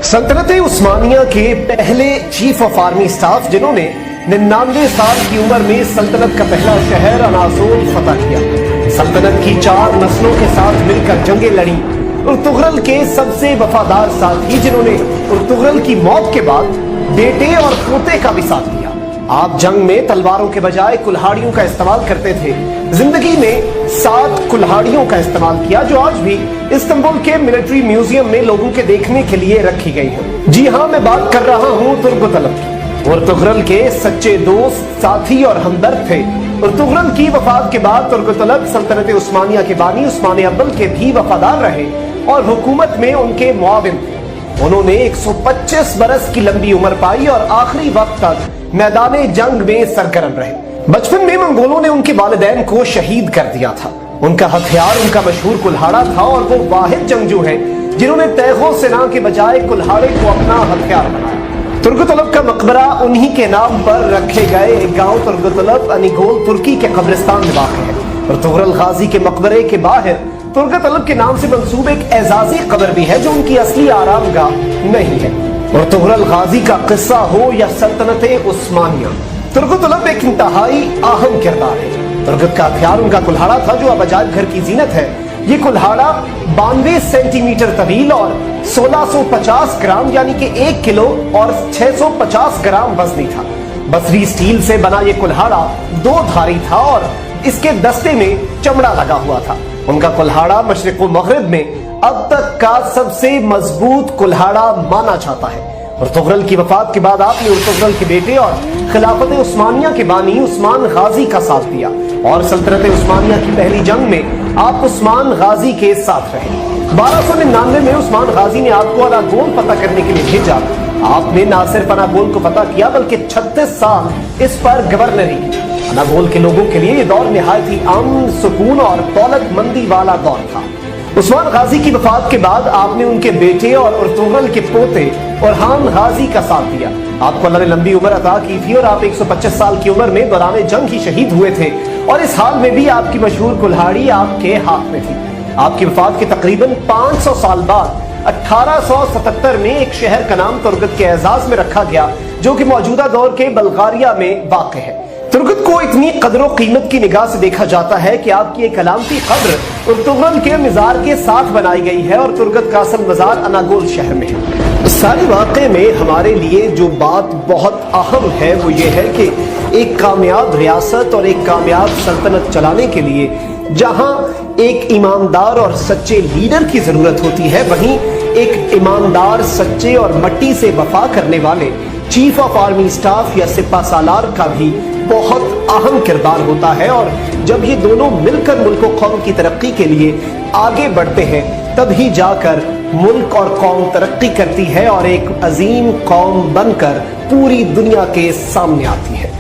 सल्तनत उस्मानिया के पहले चीफ ऑफ आर्मी स्टाफ जिन्होंने 99 साल की उम्र में सल्तनत का पहला शहर अनासोल फतह किया, सल्तनत की 4 नस्लों के साथ मिलकर जंगें लड़ी, उर्तुगरल के सबसे वफादार साथी जिन्होंने उर्तुगरल की मौत के बाद बेटे और पोते का भी साथ दिया। आप जंग में तलवारों के बजाय कुल्हाड़ियों का इस्तेमाल करते थे। जिंदगी में 7 कुल्हाड़ियों का इस्तेमाल किया जो आज भी इस्तांबुल के मिलिट्री म्यूजियम में लोगों के देखने के लिए रखी गई है। जी हाँ, मैं बात कर रहा हूँ तुर्कतलब की। उर्तुगरल के सच्चे दोस्त, साथी और हमदर्द थे। उर्तुगरल की वफात के बाद तुर्कतलब सल्तनत उस्मानिया के बानी उस्मान अव्वल के भी वफादार रहे और हुकूमत में उनके मुआविन थे। उन्होंने 125 बरस की लंबी उम्र पाई और आखिरी वक्त तक मैदाने जंग में सरगर्म रहे। बचपन में मंगोलों ने उनके वालिदैन को शहीद कर दिया था। उनका हथियार उनका मशहूर कुल्हाड़ा था और वो वाहिद जंगजू है जिन्होंने तैगो सेना के बजाय कुल्हाड़े को अपना हथियार बनाया। तुर्कतलब का मकबरा उन्हीं के नाम पर रखे गए एक गांव तुर्कतलब अनिगोल तुर्की के कब्रिस्तान में वाक़ है। तुर्कतलब गाजी के मकबरे के बाहर तुर्कतलब के नाम से मंसूब एक एजाजी कब्र भी है जो उनकी असली आरामगाह नहीं है। तुर्कतलब गाजी का किस्सा हो या सल्तनत उस्मानिया, तुर्कतलब एक इंतहाई अहम किरदार है। तुर्कत का हथियार उनका कुल्हाड़ा था जो अब अजायब घर की जीनत है। ये कुल्हाड़ा 92 सेंटीमीटर तवील और 1650 ग्राम यानी कि 1 किलो और 650 ग्राम वजनी था। बसरी स्टील से बना ये कुल्हाड़ा 2 धारी था और इसके दस्ते में चमड़ा लगा हुआ था। उनका कुल्हाड़ा मशरिक व मगरिब में अब तक का सबसे मजबूत कुल्हाड़ा माना जाता है। उर्तुगरल की वफात के बाद आपने उर्तुगरल के बेटे और खिलाफत उस्मानिया के बानी उस्मान गाजी का साथ दिया और सल्तनत उस्मानिया की पहली जंग में आप उस्मान गाजी के साथ रहे। 1299 में उस्मान गाजी ने आपको अनागोल फतह करने के लिए भेजा। आपने न सिर्फ अनागोल को फतह किया बल्कि 36 साल इस पर गवर्नरी की। अनागोल के लोगों के लिए ये दौर निहायत ही अमन, सुकून और दौलतमंदी वाला दौर था। उस्मान गाजी की वफात के बाद आपने उनके बेटे और उर्तुगरल के पोते ओरहान गाजी का साथ दिया। आपको अल्लाह ने लंबी उम्र अता की थी और आप 125 साल की उम्र में दौरान जंग ही शहीद हुए थे और इस हाल में भी आपकी मशहूर कुल्हाड़ी आपके हाथ में थी। आपकी वफात के तकरीबन 500 साल बाद 1877 में एक शहर का नाम तुर्कत के एजाज में रखा गया जो कि मौजूदा दौर के बल्गारिया में वाक़ है। तुर्कत को इतनी कदर कीमत की निगाह से देखा जाता है कि आपकी एक अलामती कब्र उर्तुगरल के मज़ार के साथ बनाई गई है और तुर्कत का असल मज़ार अनागोल शहर में है। इस सारे वाक़े में हमारे लिए जो बात बहुत अहम है वो ये है कि एक कामयाब रियासत और एक कामयाब सल्तनत चलाने के लिए जहाँ एक ईमानदार और सच्चे लीडर की ज़रूरत होती है, वहीं एक ईमानदार, सच्चे और मट्टी से वफा करने वाले चीफ ऑफ आर्मी स्टाफ या सिपा सालार का भी बहुत अहम किरदार होता है। और जब ये दोनों मिलकर मुल्क और कौम की तरक्की के लिए आगे बढ़ते हैं तभी जाकर मुल्क और कौम तरक्की करती है और एक अजीम कौम बनकर पूरी दुनिया के सामने आती है।